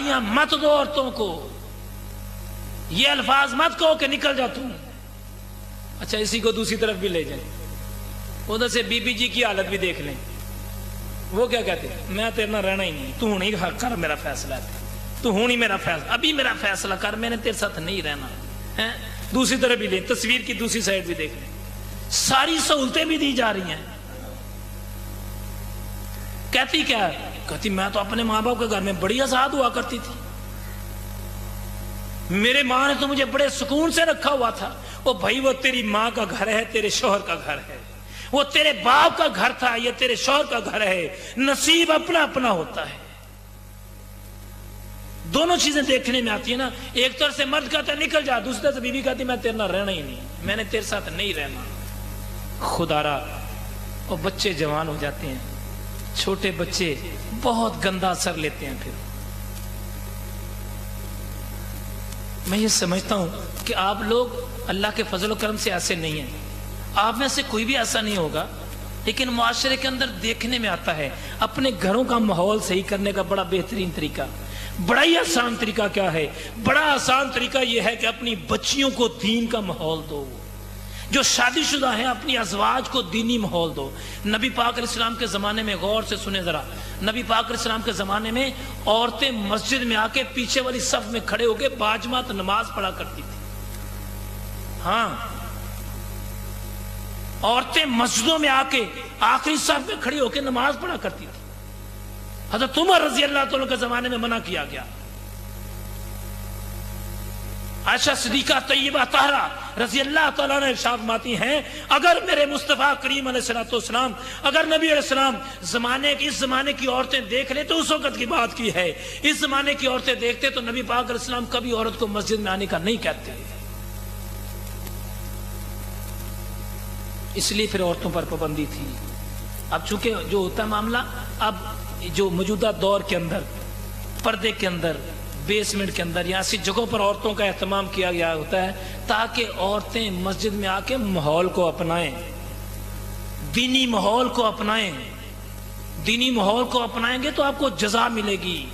گالیاں مت دو عورتوں کو، یہ الفاظ مت کہو کہ نکل جا تم۔ اچھا اسی کو دوسری طرف بھی لے جائیں، ادھر سے بی بی جی کی حالت بھی دیکھ لیں، وہ کیا کہتے ہیں؟ میں تیرے نہ رہنا ہی نہیں، تو نہیں کر میرا فیصلہ ہے، تو ہوں نہیں میرا فیصلہ، ابھی میرا فیصلہ کر، میں نے تیرے ساتھ نہیں رہنا ہے۔ دوسری طرف بھی لیں، تصویر کی دوسری سائڈ بھی دیکھ لیں، ساری سہولتیں بھی دی جا رہی ہیں۔ کہتی کیا ہے؟ کہتی میں تو اپنے ماں باپ کے گھر میں بڑی آزاد ہوا کرتی تھی، میرے ماں نے تو مجھے بڑے سکون سے رکھا ہوا تھا۔ وہ بھائی وہ تیری ماں کا گھر ہے، تیرے شوہر کا گھر ہے، وہ تیرے باپ کا گھر تھا، یہ تیرے شوہر کا گھر ہے، نصیب اپنا اپنا ہوتا ہے۔ دونوں چیزیں دیکھنے میں آتی ہیں نا، ایک طرف سے مرد کہتا ہے نکل جا، دوسری طرف سے بیوی کہتی میں تیرے نہ رہنا ہی نہیں، میں نے تیرے ساتھ نہیں رہنا۔ خدا را وہ بچے جوان ہو جاتے ہیں، چھوٹے بچے بہت گندا اثر لیتے ہیں۔ پھر میں یہ سمجھتا ہوں کہ آپ لوگ اللہ کے فضل و کرم سے ایسے نہیں ہیں، آپ میں سے کوئی بھی ایسا نہیں ہوگا، لیکن معاشرے کے اندر دیکھنے میں آتا ہے اپنے گھروں کا ماحول صحیح کرنے کا بڑا بہترین طریقہ، بڑا ہی آسان طریقہ کیا ہے؟ بڑا آسان طریقہ یہ ہے کہ اپنی بچیوں کو دین کا ماحول دو، جو شادی شدہ ہیں اپنی ازواج کو دینی ماحول دو۔ نبی پاک علیہ السلام کے زمانے میں غور سے سنیں ذرا، نبی پاک علیہ السلام کے زمانے میں عورتیں مسجد میں آ کے پیچھے والی صف میں کھڑے ہو کے باجماعت نماز پڑھا کرتی تھی۔ ہاں، عورتیں مسجدوں میں آ کے آخری صف میں کھڑی ہو کے نماز پڑھا کرتی تھی۔ حضرت عمر رضی اللہ تعالیٰ کے زمانے میں منع کیا گیا۔ عائشہ صدیقہ طیبہ طاہرہ رضی اللہ تعالیٰ نے ارشاد فرماتی ہیں اگر میرے مصطفیٰ کریم علیہ السلام اگر نبی علیہ السلام اس زمانے کی عورتیں دیکھ لیں تو اس وقت کی بات کی ہے، اس زمانے کی عورتیں دیکھتے تو نبی پاک علیہ السلام کبھی عورت کو مسجد میں آنے کا نہیں کہتے، اس لیے پھر عورتوں پر پابندی تھی۔ اب چونکہ جو ہوتا ہے معاملہ، اب جو موجودہ دور کے اندر پردے کے اندر بیسمنٹ کے اندر یا ایسی جگہوں پر عورتوں کا اہتمام کیا گیا ہوتا ہے تاکہ عورتیں مسجد میں آ کے ماحول کو اپنائیں، دینی ماحول کو اپنائیں۔ دینی ماحول کو اپنائیں گے تو آپ کو جزا ملے گی،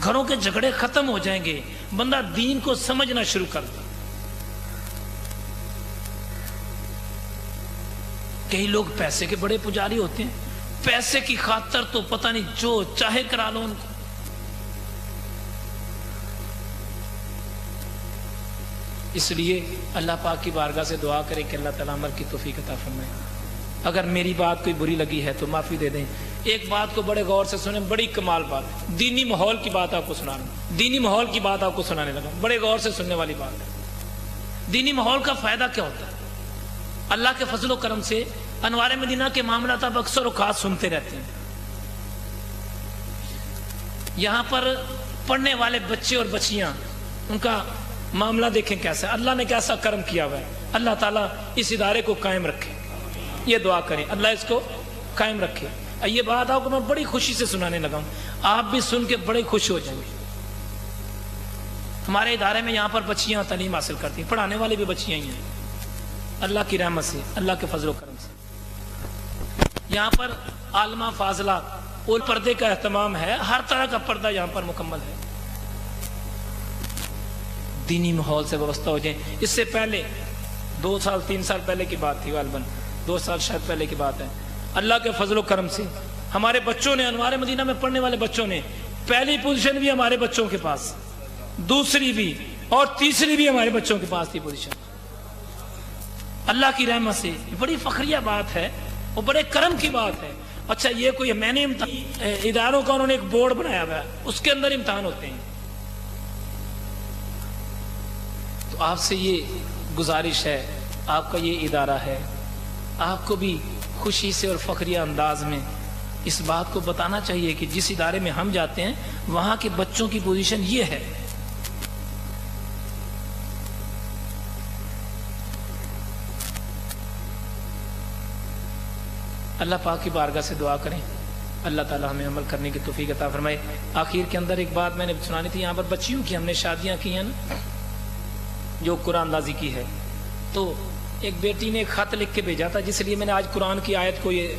گھروں کے جھگڑے ختم ہو جائیں گے، بندہ دین کو سمجھنا شروع کر دے۔ کئی لوگ پیسے کے بڑے پجاری ہوتے ہیں، پیسے کی خاطر تو پتہ نہیں جو چاہے کرا لو ان کو۔ اس لیے اللہ پاک کی بارگاہ سے دعا کرے کہ اللہ تعالیٰ عمل کی توفیق عطا فرمائے۔ اگر میری بات کوئی بری لگی ہے تو معافی دے دیں۔ ایک بات کو بڑے غور سے سنیں، بڑی کمال بات، دینی ماحول کی بات آپ کو سنا رہا ہوں، دینی ماحول کی بات آپ کو سنانے لگا، بڑے غور سے سننے والی بات ہے۔ دینی ماحول کا فائدہ کیا ہوتا ہے؟ اللہ کے فضل و کرم سے انوار مدینہ کے معاملات آپ اکثر اوقات سنتے رہتے ہیں۔ یہاں پر پڑھنے والے بچے اور بچیاں، ان کا معاملہ دیکھیں کیسا ہے، اللہ نے کیسا کرم کیا ہوا ہے۔ اللہ تعالیٰ اس ادارے کو قائم رکھے، یہ دعا کریں اللہ اس کو قائم رکھے۔ یہ بات آپ کو میں بڑی خوشی سے سنانے لگا ہوں، آپ بھی سن کے بڑے خوش ہو جائیں گے۔ ہمارے ادارے میں یہاں پر بچیاں تعلیم حاصل کرتی ہیں، پڑھانے والے بھی بچیاں ہی ہیں، اللہ کی رحمت سے، اللہ کے فضل و کرم سے۔ یہاں پر عالمہ فاضلہ اور پردے کا اہتمام ہے، ہر طرح کا پردہ یہاں پر مکمل ہے۔ دینی ماحول سے وابستہ ہو جائیں۔ اس سے پہلے 2 سال 3 سال پہلے کی بات تھی، غالباً 2 سال شاید پہلے کی بات ہے، اللہ کے فضل و کرم سے ہمارے بچوں نے، انوار مدینہ میں پڑھنے والے بچوں نے، پہلی پوزیشن بھی ہمارے بچوں کے پاس، دوسری بھی اور تیسری بھی ہمارے بچوں کے پاس تھی پوزیشن، اللہ کی رحمت سے۔ بڑی فخریہ بات ہے اور بڑے کرم کی بات ہے۔ اچھا یہ کوئی، میں نے اداروں کا انہوں نے ایک بورڈ بنایا ہوا ہے، اس کے اندر امتحان ہوتے ہیں۔ تو آپ سے یہ گزارش ہے، آپ کا یہ ادارہ ہے، آپ کو بھی خوشی سے اور فخریہ انداز میں اس بات کو بتانا چاہیے کہ جس ادارے میں ہم جاتے ہیں وہاں کے بچوں کی پوزیشن یہ ہے۔ اللہ پاک کی بارگاہ سے دعا کریں اللہ تعالیٰ ہمیں عمل کرنے کی توفیق عطا فرمائے۔ آخر کے اندر ایک بات میں نے سنانی تھی، یہاں پر بچیوں کی ہم نے شادیاں کی ہیں نا، جو قرآن اندازی کی ہے، تو ایک بیٹی نے ایک خط لکھ کے بھیجا تھا، جس لیے میں نے آج قرآن کی آیت کو یہ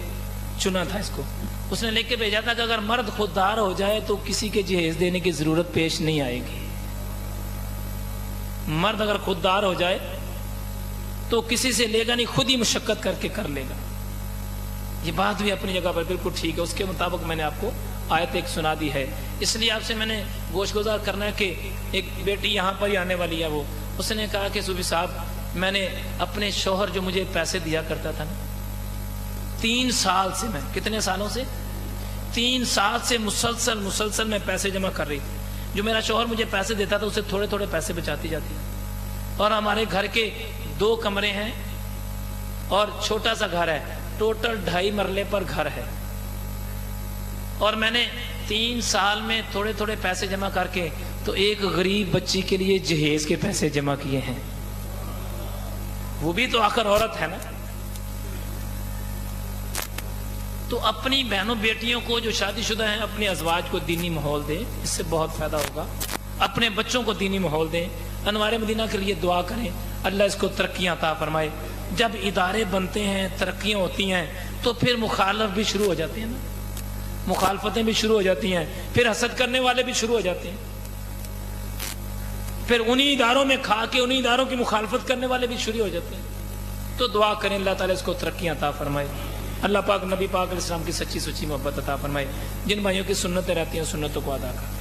چنا تھا اس کو۔ اس نے لکھ کے بھیجا تھا کہ اگر مرد خوددار ہو جائے تو کسی کے جہیز دینے کی ضرورت پیش نہیں آئے گی. مرد اگر خوددار ہو جائے تو کسی سے لے گا نہیں, خود ہی مشقت کر کے کر لے گا. یہ بات بھی اپنی جگہ پر بالکل ٹھیک ہے. اس کے مطابق میں نے آپ کو آیت ایک سنا دی ہے. اس لیے آپ سے میں نے گوش گزار کرنا ہے کہ ایک بیٹی یہاں پر ہی آنے والی ہے, وہ اس نے کہا کہ صوفی صاحب میں نے اپنے شوہر جو مجھے پیسے دیا کرتا تھا نا 3 سال سے, میں کتنے سالوں سے 3 سال سے مسلسل میں پیسے جمع کر رہی تھی. جو میرا شوہر مجھے پیسے دیتا تھا اسے تھوڑے تھوڑے پیسے بچاتی جاتی ہے. اور ہمارے گھر کے 2 کمرے ہیں اور چھوٹا سا گھر ہے, ٹوٹل 2.5 مرلے پر گھر ہے. اور میں نے 3 سال میں تھوڑے تھوڑے پیسے جمع کر کے تو ایک غریب بچی کے لیے جہیز کے پیسے جمع کیے ہیں. وہ بھی تو آخر عورت ہے نا. تو اپنی بہنوں بیٹیوں کو جو شادی شدہ ہیں اپنے ازواج کو دینی ماحول دیں, اس سے بہت فائدہ ہوگا. اپنے بچوں کو دینی ماحول دیں. انوار مدینہ کے لیے دعا کریں, اللہ اس کو ترقیاں عطا فرمائے. جب ادارے بنتے ہیں, ترقیاں ہوتی ہیں, تو پھر مخالف بھی شروع ہو جاتے ہیں نا, مخالفتیں بھی شروع ہو جاتی ہیں, پھر حسد کرنے والے بھی شروع ہو جاتے ہیں, پھر انہی اداروں میں کھا کے انہی اداروں کی مخالفت کرنے والے بھی شروع ہو جاتے ہیں. تو دعا کریں اللہ تعالیٰ اس کو ترقیاں عطا فرمائے. اللہ پاک نبی پاک علیہ السلام کی سچی سچی محبت عطا فرمائے. جن بھائیوں کی سنتیں رہتی ہیں سنتوں کو ادا کریں.